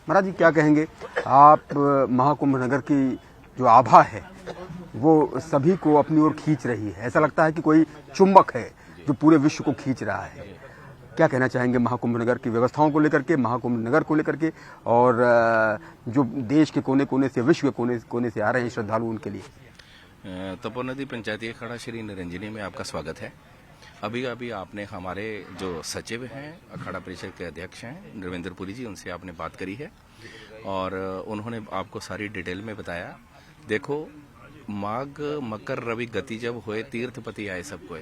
महाराज जी क्या कहेंगे आप, महाकुंभ नगर की जो आभा है वो सभी को अपनी ओर खींच रही है, ऐसा लगता है कि कोई चुंबक है जो पूरे विश्व को खींच रहा है। क्या कहना चाहेंगे महाकुंभ नगर की व्यवस्थाओं को लेकर के, महाकुंभ नगर को लेकर के, और जो देश के कोने कोने से, विश्व के कोने कोने से आ रहे हैं श्रद्धालु, उनके लिए? तपोनदी पंचायती अखाड़ा श्री निरंजनी में आपका स्वागत है। अभी अभी आपने हमारे जो सचिव हैं, अखाड़ा परिषद के अध्यक्ष हैं नरेंद्र पुरी जी, उनसे आपने बात करी है और उन्होंने आपको सारी डिटेल में बताया। देखो, माघ मकर रवि गति जब हुए, तीर्थपति आए सबको।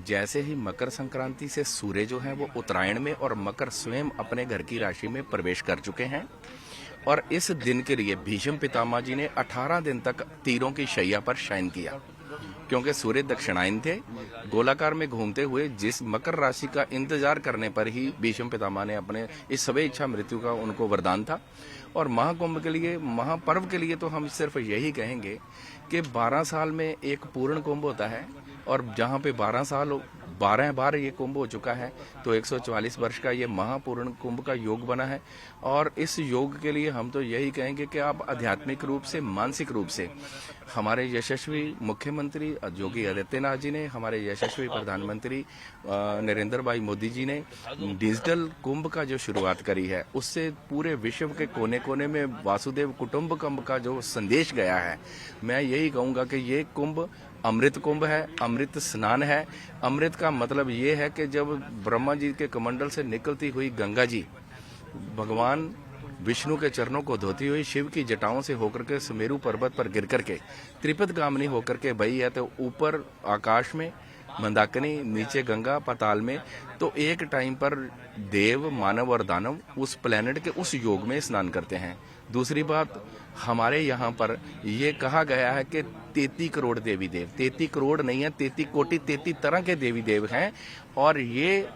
जैसे ही मकर संक्रांति से सूर्य जो है वो उत्तरायण में और मकर स्वयं अपने घर की राशि में प्रवेश कर चुके हैं और इस दिन के लिए भीष्म पितामह जी ने 18 दिन तक तीरों की शैया पर शयन किया, क्योंकि सूर्य दक्षिणायन थे, गोलाकार में घूमते हुए। जिस मकर राशि का इंतजार करने पर ही भीष्म पितामह ने अपने इस सभी इच्छा मृत्यु का उनको वरदान था। और महाकुंभ के लिए, महापर्व के लिए तो हम सिर्फ यही कहेंगे कि 12 साल में एक पूर्ण कुंभ होता है और जहां पे 12 बार ये कुंभ हो चुका है, तो 144 वर्ष का ये महापूर्ण कुंभ का योग बना है। और इस योग के लिए हम तो यही कहेंगे कि आप आध्यात्मिक रूप से, मानसिक रूप से, हमारे यशस्वी मुख्यमंत्री योगी आदित्यनाथ जी ने, हमारे यशस्वी प्रधानमंत्री नरेंद्र भाई मोदी जी ने डिजिटल कुंभ का जो शुरुआत करी है, उससे पूरे विश्व के कोने कोने में वासुदेव कुटुंबकम का जो संदेश गया है, मैं यही कहूंगा कि ये कुंभ अमृत कुंभ है, अमृत स्नान है। अमृत का मतलब ये है कि जब ब्रह्मा जी के कमंडल से निकलती हुई गंगा जी भगवान विष्णु के चरणों को धोती हुई शिव की जटाओं से होकर के सुमेरु पर्वत पर गिर करके त्रिपद गामिनी होकर के बही है, तो ऊपर आकाश में मंदाकिनी, नीचे गंगा, पाताल में। तो एक टाइम पर देव, मानव और दानव उस प्लेनेट के उस योग में स्नान करते हैं। दूसरी बात, हमारे यहाँ पर ये कहा गया है कि 33 करोड़ देवी देव, 33 करोड़ नहीं है, 33 कोटि, 33 तरह के देवी देव हैं। और ये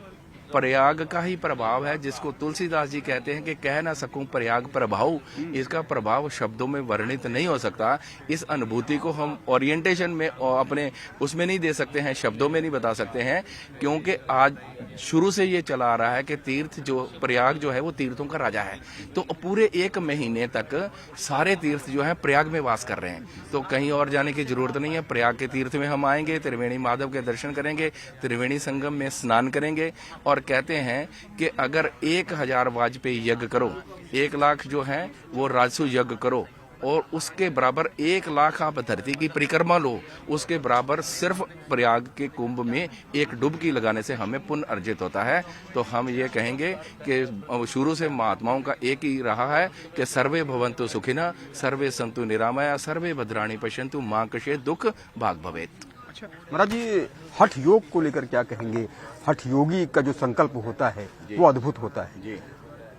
प्रयाग का ही प्रभाव है, जिसको तुलसीदास जी कहते हैं कि कह ना सकूं प्रयाग प्रभाव। इसका प्रभाव शब्दों में वर्णित नहीं हो सकता। इस अनुभूति को हम ओरिएंटेशन में और अपने उसमें नहीं दे सकते हैं, शब्दों में नहीं बता सकते हैं, क्योंकि आज शुरू से ये चला आ रहा है कि तीर्थ जो प्रयाग जो है वो तीर्थों का राजा है। तो पूरे 1 महीने तक सारे तीर्थ जो है प्रयाग में वास कर रहे हैं, तो कहीं और जाने की जरूरत नहीं है। प्रयाग के तीर्थ में हम आएंगे, त्रिवेणी माधव के दर्शन करेंगे, त्रिवेणी संगम में स्नान करेंगे। और कहते हैं कि अगर 1000 वाजपेयी यज्ञ करो, 1 लाख जो है वो राजसु यज्ञ करो, और उसके बराबर 1 लाख आप धरती की परिक्रमा लो, उसके बराबर सिर्फ प्रयाग के कुंभ में एक डुबकी लगाने से हमें पुण्य अर्जित होता है। तो हम ये कहेंगे कि शुरू से महात्माओं का एक ही रहा है कि सर्वे भवन्तु सुखिनः, सर्वे सन्तु निरामया, सर्वे भद्राणि पश्यन्तु, मा कश्चित् दुख भाग् भवेत्। अच्छा महाराज जी, हठ योग को लेकर क्या कहेंगे? हठ योगी का जो संकल्प होता है वो अद्भुत होता है जी।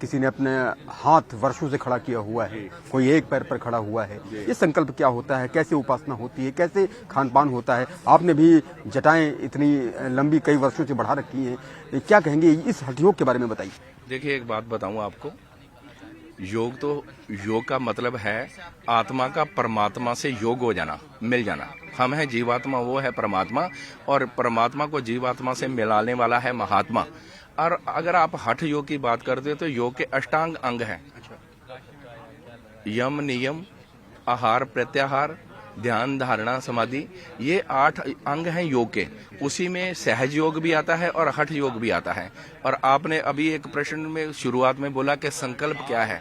किसी ने अपने हाथ वर्षों से खड़ा किया हुआ है, कोई एक पैर पर खड़ा हुआ है। ये संकल्प क्या होता है, कैसे उपासना होती है, कैसे खान पान होता है? आपने भी जटाएं इतनी लंबी कई वर्षों से बढ़ा रखी हैं, क्या कहेंगे इस हठ योग के बारे में बताइए। देखिए, एक बात बताऊं आपको, योग का मतलब है आत्मा का परमात्मा से योग हो जाना, मिल जाना। हम है जीवात्मा, वो है परमात्मा, और परमात्मा को जीवात्मा से मिलाने वाला है महात्मा। और अगर आप हठ योग की बात करते हो तो योग के अष्टांग अंग हैं, यम, नियम, आहार, प्रत्याहार, ध्यान, धारणा, समाधि। ये 8 अंग हैं योग के। उसी में सहज योग भी आता है और हठ योग भी आता है। और आपने अभी एक प्रश्न में शुरुआत में बोला कि संकल्प क्या है,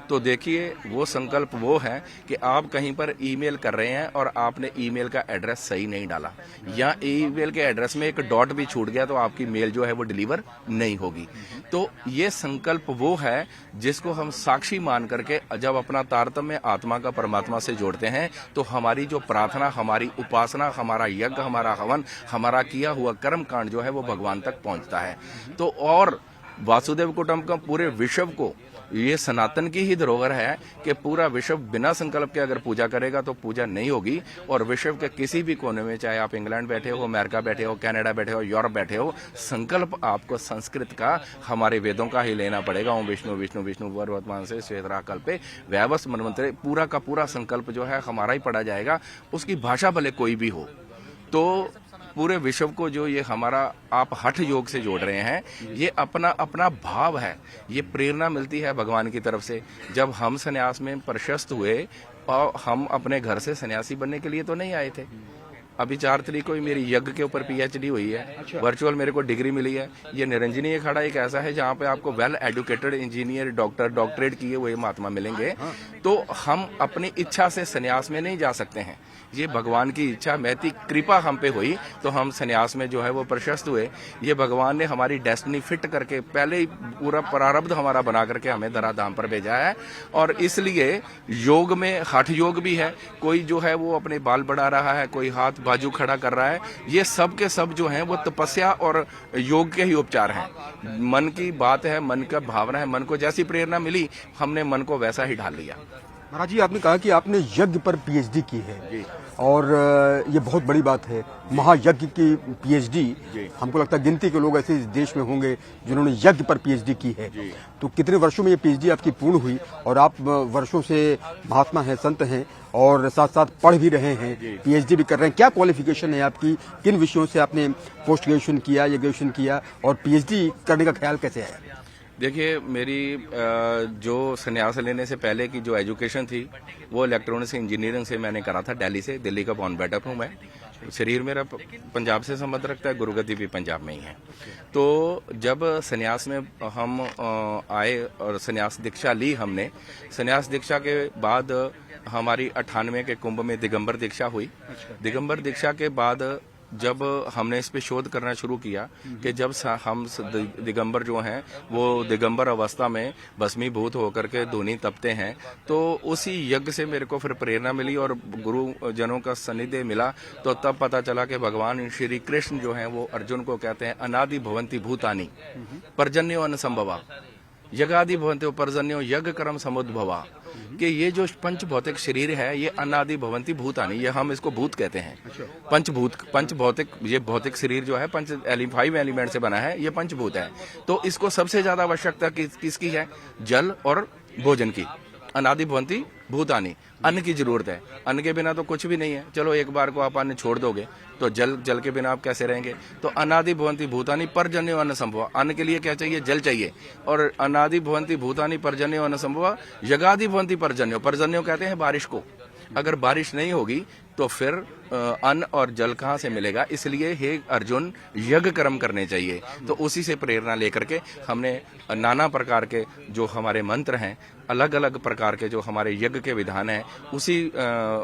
तो देखिए, वो संकल्प वो है कि आप कहीं पर ईमेल कर रहे हैं और आपने ईमेल का एड्रेस सही नहीं डाला, या ईमेल के एड्रेस में एक डॉट भी छूट गया, तो आपकी मेल जो है वो डिलीवर नहीं होगी। तो ये संकल्प वो है जिसको हम साक्षी मान करके जब अपना तारतम्य आत्मा का परमात्मा से जोड़ते हैं, तो हमारी जो प्रार्थना, हमारी उपासना, हमारा यज्ञ, हमारा हवन, हमारा किया हुआ कर्म कांड जो है वो भगवान तक पहुंचता है। तो और वासुदेव कुटुंबकम पूरे विश्व को ये सनातन की ही धरोहर है कि पूरा विश्व बिना संकल्प के अगर पूजा करेगा तो पूजा नहीं होगी। और विश्व के किसी भी कोने में, चाहे आप इंग्लैंड बैठे हो, अमेरिका बैठे हो, कनाडा बैठे हो, यूरोप बैठे हो, संकल्प आपको संस्कृत का, हमारे वेदों का ही लेना पड़ेगा। ओम विष्णु विष्णु विष्णु वर्तमान से श्वेतरा कल्पे वैवस्व मनमंत्रे, पूरा का पूरा संकल्प जो है हमारा ही पढ़ा जाएगा, उसकी भाषा भले कोई भी हो। तो पूरे विश्व को जो ये हमारा आप हठ योग से जोड़ रहे हैं, ये अपना अपना भाव है, ये प्रेरणा मिलती है भगवान की तरफ से। जब हम सन्यास में प्रशस्त हुए और हम अपने घर से सन्यासी बनने के लिए तो नहीं आए थे। अभी 4 तारीख को ही मेरी यज्ञ के ऊपर पीएचडी हुई है, वर्चुअल मेरे को डिग्री मिली है। ये निरंजनी अखाड़ा एक ऐसा है जहाँ पे आपको well educated engineer, doctor, doctorate किए हुए महात्मा मिलेंगे। तो हम अपनी इच्छा से सन्यास में नहीं जा सकते हैं, ये भगवान की इच्छा, महती कृपा हम पे हुई तो हम सन्यास में जो है वो प्रशस्त हुए। ये भगवान ने हमारी डेस्टिनी फिट करके पहले ही पूरा प्रारब्ध हमारा बना करके हमें धराधाम पर भेजा है। और इसलिए योग में हठ योग भी है, कोई जो है वो अपने बाल बढ़ा रहा है, कोई हाथ बाजू खड़ा कर रहा है, ये सब के सब जो हैं वो तपस्या और योग के ही उपचार हैं। मन की बात है, मन का भावना है, मन को जैसी प्रेरणा मिली हमने मन को वैसा ही ढाल लिया। महाराज जी, आपने कहा कि आपने यज्ञ पर पीएचडी की है और ये बहुत बड़ी बात है, महायज्ञ की पीएचडी। हमको लगता है गिनती के लोग ऐसे इस देश में होंगे जिन्होंने यज्ञ पर पीएचडी की है। तो कितने वर्षों में ये पीएचडी आपकी पूर्ण हुई और आप वर्षों से महात्मा हैं, संत हैं और साथ साथ पढ़ भी रहे हैं, पीएचडी भी कर रहे हैं। क्या क्वालिफिकेशन है आपकी, किन विषयों से आपने पोस्ट ग्रेजुएशन किया या ग्रेजुएशन किया और पीएचडी करने का ख्याल कैसे आया? देखिए, मेरी जो संन्यास लेने से पहले की जो एजुकेशन थी वो इलेक्ट्रॉनिक्स इंजीनियरिंग से मैंने करा था, दिल्ली से। दिल्ली का बॉर्न बैठक हूँ मैं। शरीर मेरा पंजाब से संबंध रखता है, गुरुगद्दी भी पंजाब में ही है। तो जब संन्यास में हम आए और संन्यास दीक्षा ली हमने, संन्यास दीक्षा के बाद हमारी 98 के कुंभ में दिगंबर दीक्षा हुई। दिगंबर दीक्षा के बाद जब हमने इस पे शोध करना शुरू किया कि जब हम दिगंबर जो हैं वो दिगंबर अवस्था में भस्मीभूत होकर के धूनी तपते हैं, तो उसी यज्ञ से मेरे को फिर प्रेरणा मिली और गुरुजनों का सानिध्य मिला। तो तब पता चला कि भगवान श्री कृष्ण जो हैं वो अर्जुन को कहते हैं अनादि भवंती भूतानि पर्जन्यो अनुसंभवा यज्ञादि भवंतो पर्जन्यो यज्ञ कर्म समुद्भवा, कि ये जो पंच भौतिक शरीर है ये अनादि भवंती भूतानि, ये हम इसको भूत कहते हैं। पंचभूत, पंच भौतिक, ये भौतिक शरीर जो है 5 एलिमेंट से बना है, ये पंचभूत है। तो इसको सबसे ज्यादा आवश्यकता किसकी है? जल और भोजन की। अनादि भवंती भूतानि, अन्न की जरूरत है। अन्न के बिना तो कुछ भी नहीं है। चलो एक बार को आप अन्न छोड़ दोगे तो जल के बिना आप कैसे रहेंगे? तो अनादि भवंती भूतानि पर्जन्यो अन्न संभव, अन्न के लिए क्या चाहिए? जल चाहिए। और अनादि भवंती भूतानि पर्जन्यो अन्न संभव यज्ञादि भवंती पर्जन्यो, पर्जन्यो कहते हैं बारिश को। अगर बारिश नहीं होगी तो फिर अन्न और जल कहाँ से मिलेगा? इसलिए हे अर्जुन, यज्ञ कर्म करने चाहिए। तो उसी से प्रेरणा लेकर के हमने नाना प्रकार के जो हमारे मंत्र हैं, अलग अलग प्रकार के जो हमारे यज्ञ के विधान हैं, उसी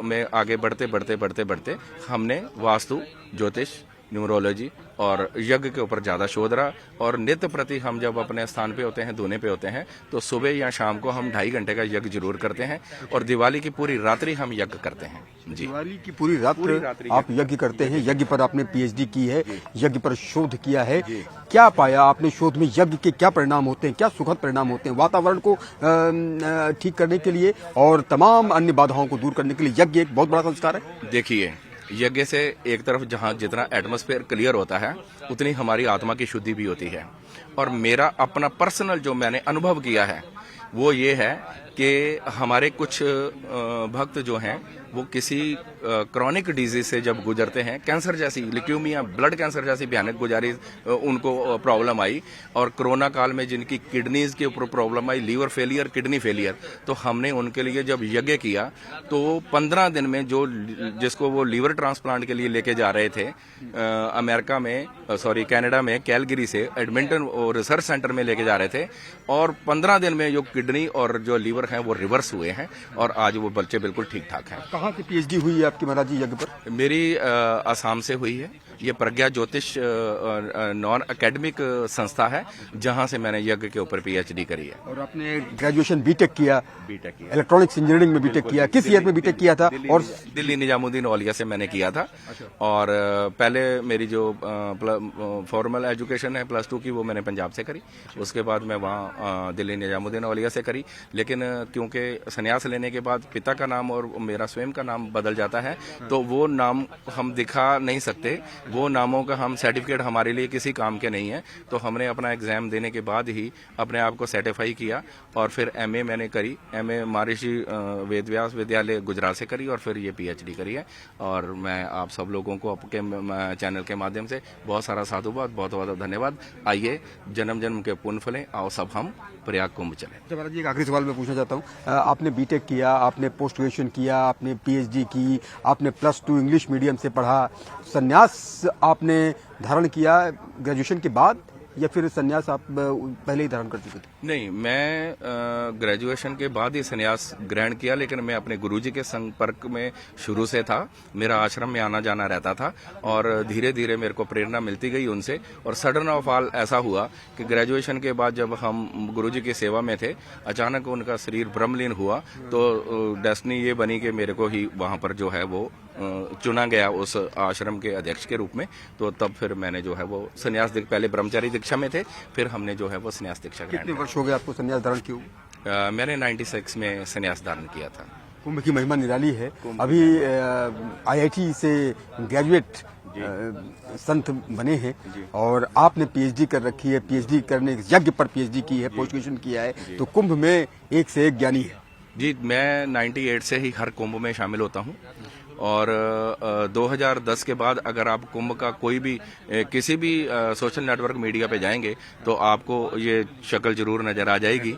में आगे बढ़ते हमने वास्तु, ज्योतिष, न्यूमरोलॉजी और यज्ञ के ऊपर ज्यादा शोध रहा। और नित्य प्रति हम जब अपने स्थान पे होते हैं, धुने पे होते हैं, तो सुबह या शाम को हम 2.5 घंटे का यज्ञ जरूर करते हैं। और दिवाली की पूरी रात्रि हम यज्ञ करते हैं। जी, दिवाली की पूरी रात्रि आप यज्ञ करते हैं। यज्ञ पर आपने पीएचडी की है, यज्ञ पर शोध किया है। क्या पाया आपने शोध में? यज्ञ के क्या परिणाम होते हैं, क्या सुखद परिणाम होते हैं वातावरण को ठीक करने के लिए और तमाम अन्य बाधाओं को दूर करने के लिए? यज्ञ एक बहुत बड़ा संस्कार है। देखिए, यज्ञ से एक तरफ जहाँ जितना एटमॉस्फेयर क्लियर होता है उतनी हमारी आत्मा की शुद्धि भी होती है। और मेरा अपना पर्सनल जो मैंने अनुभव किया है वो ये है कि हमारे कुछ भक्त जो हैं वो किसी क्रॉनिक डिजीज से जब गुजरते हैं, कैंसर जैसी, ल्यूकेमिया, ब्लड कैंसर जैसी भयानक गुजारी उनको प्रॉब्लम आई, और कोरोना काल में जिनकी किडनीज के ऊपर प्रॉब्लम आई, लीवर फेलियर, किडनी फेलियर, तो हमने उनके लिए जब यज्ञ किया तो 15 दिन में जो जिसको वो लीवर ट्रांसप्लांट के लिए लेके जा रहे थे अमेरिका में, कनाडा में, कैलगरी से एडमिंटन रिसर्च सेंटर में लेके जा रहे थे, और 15 दिन में जो किडनी और जो लीवर हैं वो रिवर्स हुए हैं और आज वो बच्चे बिल्कुल ठीक ठाक हैं। कहाँ से पीएचडी हुई है आपकी महाराज जी यज्ञ पर? मेरी असम से हुई है। ये प्रज्ञा ज्योतिष नॉन एकेडमिक संस्था है जहां से मैंने यज्ञ के ऊपर पीएचडी करी है। और आपने ग्रेजुएशन बीटेक किया, इलेक्ट्रॉनिक्स इंजीनियरिंग में बीटेक किया। किस ईयर में बीटेक किया था? और दिल्ली निजामुद्दीन औलिया से मैंने किया था। और पहले मेरी जो फॉर्मल एजुकेशन है +2 की, वो मैंने पंजाब से करी। उसके बाद मैं वहाँ दिल्ली निजामुद्दीन औलिया से करी। लेकिन क्योंकि संन्यास लेने के बाद पिता का नाम और मेरा स्वयं का नाम बदल जाता है, तो वो नाम हम दिखा नहीं सकते, वो नामों का हम सर्टिफिकेट हमारे लिए किसी काम के नहीं है। तो हमने अपना एग्जाम देने के बाद ही अपने आप को सर्टिफाई किया और फिर एमए मैंने करी, एमए महर्षि वेदव्यास विद्यालय गुजरात से करी और फिर ये पीएचडी करी है। और मैं आप सब लोगों को आपके चैनल के माध्यम से बहुत सारा साधुवाद, बहुत बहुत धन्यवाद। आइए जन्म जन्म के पुण्य फलें, आओ सब हम प्रयाग कुंभ चले। अच्छा महाराज जी, एक आखिरी सवाल मैं पूछना चाहता हूँ। आपने बीटेक किया, आपने पोस्ट ग्रेजुएशन किया, आपने पीएचडी की, आपने +2 इंग्लिश मीडियम से पढ़ा, संन्यास आपने धारण किया ग्रेजुएशन के बाद या फिर संन्यास आप पहले ही धारण कर चुके थे? नहीं, मैं ग्रेजुएशन के बाद ही संन्यास ग्रहण किया, लेकिन मैं अपने गुरुजी के संपर्क में शुरू से था। मेरा आश्रम में आना जाना रहता था और धीरे धीरे मेरे को प्रेरणा मिलती गई उनसे। और सडन ऑफ ऑल ऐसा हुआ कि ग्रेजुएशन के बाद जब हम गुरुजी की सेवा में थे, अचानक उनका शरीर ब्रह्मलीन हुआ, तो डेस्टिनी ये बनी कि मेरे को ही वहां पर जो है वो चुना गया उस आश्रम के अध्यक्ष के रूप में। तो तब फिर मैंने जो है वो संन्यास, पहले ब्रह्मचारी दीक्षा में थे, फिर हमने जो है वो संन्यास दीक्षा ग्रहण कितने वर्ष हो गए आपको संन्यास धारण किए? मैंने 96 में संन्यास धारण किया था। कुंभ की महिमा निराली है। अभी आईआईटी से ग्रेजुएट संत बने हैं और आपने पीएचडी कर रखी है, पीएचडी करने यज्ञ पर पीएचडी की है, पोस्ट ग्रेजुएशन किया है, तो कुंभ में एक से एक ज्ञानी है। जी, मैं 98 से ही हर कुंभ में शामिल होता हूँ और 2010 के बाद अगर आप कुंभ का कोई भी किसी भी सोशल नेटवर्क मीडिया पे जाएंगे तो आपको ये शक्ल जरूर नजर आ जाएगी।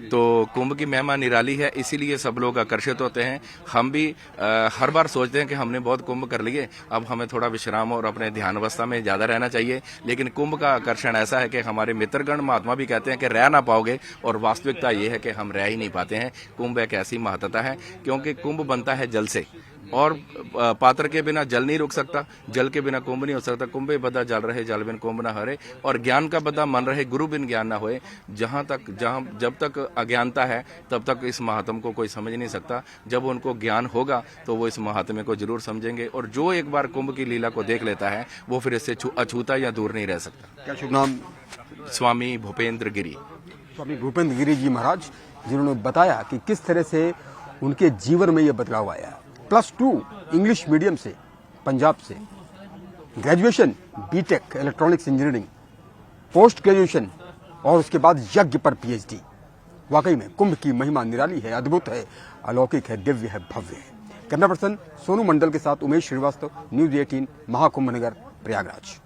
तो कुंभ की महिमा निराली है, इसीलिए सब लोग आकर्षित होते हैं। हम भी हर बार सोचते हैं कि हमने बहुत कुंभ कर लिए, अब हमें थोड़ा विश्राम और अपने ध्यान अवस्था में ज्यादा रहना चाहिए। लेकिन कुंभ का आकर्षण ऐसा है कि हमारे मित्रगण महात्मा भी कहते हैं कि रह ना पाओगे, और वास्तविकता ये है कि हम रह ही नहीं पाते हैं। कुंभ एक ऐसी महत्ता है क्योंकि कुंभ बनता है जल से, और पात्र के बिना जल नहीं रुक सकता, जल के बिना कुंभ नहीं हो सकता। कुंभे बदा जल रहे, जल बिन कुंभ न हरे, और ज्ञान का बदा मन रहे, गुरु बिन ज्ञान न होए। जब तक अज्ञानता है तब तक इस महात्म को कोई समझ नहीं सकता। जब उनको ज्ञान होगा तो वो इस महात्म्य को जरूर समझेंगे, और जो एक बार कुंभ की लीला को देख लेता है वो फिर इससे अछूता या दूर नहीं रह सकता। क्या शुभ नाम? स्वामी भूपेंद्र गिरी। स्वामी भूपेंद्र गिरी जी महाराज, जिन्होंने बताया कि किस तरह से उनके जीवन में ये बदलाव आया। +2 इंग्लिश मीडियम से पंजाब से, graduation B Tech electronics engineering, post graduation और उसके बाद यज्ञ पर पीएचडी। वाकई में कुंभ की महिमा निराली है, अद्भुत है, अलौकिक है, दिव्य है, भव्य है। कैमरा पर्सन सोनू मंडल के साथ उमेश श्रीवास्तव, न्यूज़ 18 महाकुंभ नगर, प्रयागराज।